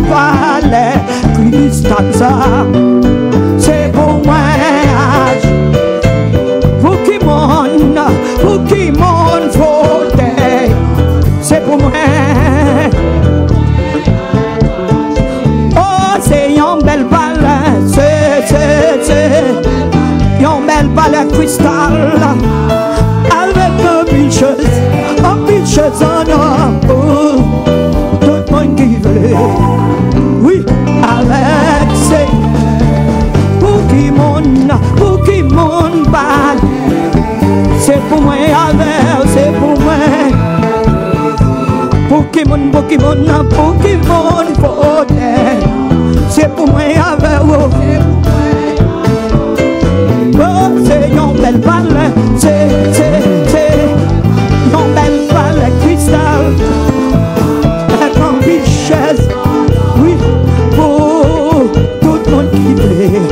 palais cristal ça. C'est pour moi. Pour qui mon fauteuil, c'est pour moi. Oh, c'est une belle balle, c'est une belle balle cristal avec un bicheuse en or. Tout le monde qui veut, oui, avec c'est pour qui mon balle. C'est pour moi avec, c'est pour moi. Pokémon, fauteuil. C'est pour moi avec, oh, c'est une belle balle, c'est une belle balle cristal. Avec un bichesse, oui, pour tout le monde qui veut.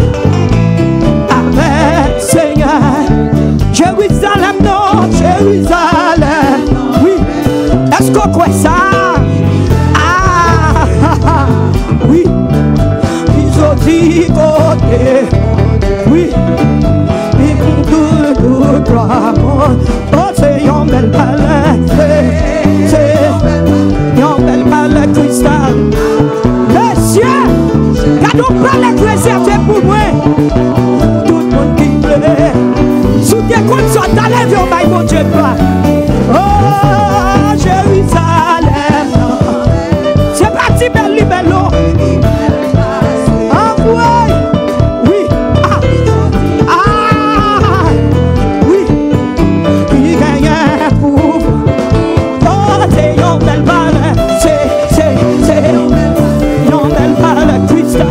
Avec Seigneur. Jérusalem, non, Jérusalem, oui. Est-ce qu'on croit ça? Ah, oui. Ils ont dit côté, oui. Ils ont tout droit. Oh, c'est une belle balle, c'est une belle balle cristal. Messieurs, quand on parle de réservé pour moi, tout le monde qui plaît. Soutien qu'on soit dans les vieux bails, mon Dieu, toi. Oh, Jérusalem. C'est parti, belle bello. Ah, oui. Ah, oui. Il gagne pour. Oh, c'est une belle balle. C'est une belle balle, cristal.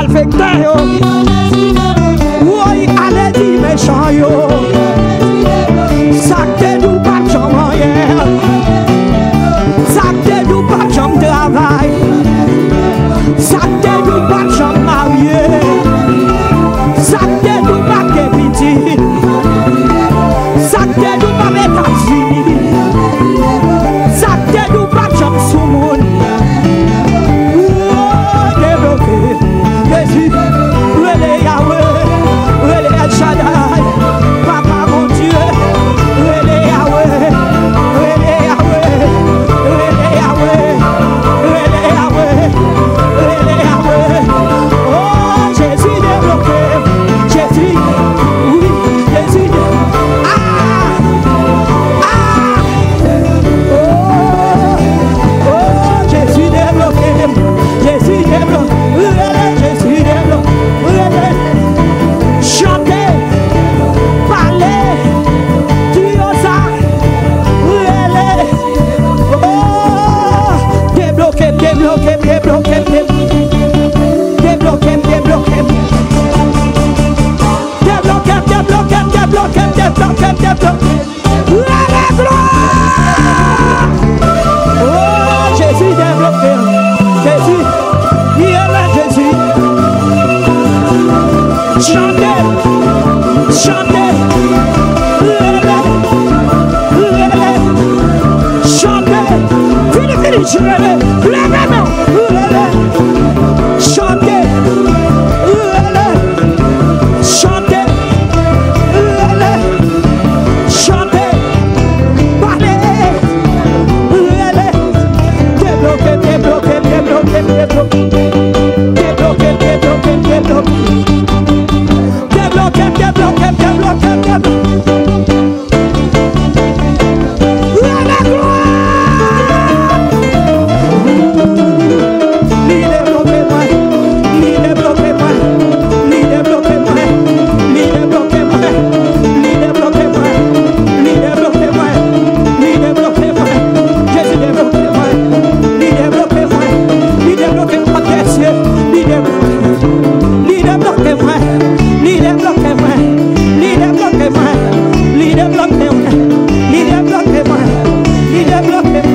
malfecteur yo. Oui, allez dire méchant yo. Ça te nous pas de jambe en hier. Ça te nous pas de jambe travail. Ça te nous pas de jambe marié. Ça te nous pas de petit. Ça te nous pas d'États-Unis. Ça te nous pas de jambe sous monde. Oh, débloqué. Jésus, relais Yahweh, relais El Shaddai. Papa mon Dieu, relais Yahweh, relais Yahweh, relais Yahweh, relais Yahweh, relais Yahweh. Oh, Jésus débloqué. Jésus, oui, Jésus. Ah, ah. Oh, Jésus débloqué. Jésus débloqué. Jésus débloqué. Chantez, parlez, dire ça. Oh, débloqué, débloqué, débloqué, débloqué, débloqué. Débloqué, débloqué, débloqué, débloqué, débloqué. La gloire. Oh, Jésus débloqué. Jésus, il est là, Jésus. Chantez, chantez. Chantez. Fini, fini, levez-moi. Chantez. Chantez. Chantez. Parlez. Débloquez, débloquez, débloquez, débloquez. Débloquez, débloquez, débloquez. Débloquez, débloquez, débloquez, débloquez. La gloire. Bloquez-moi.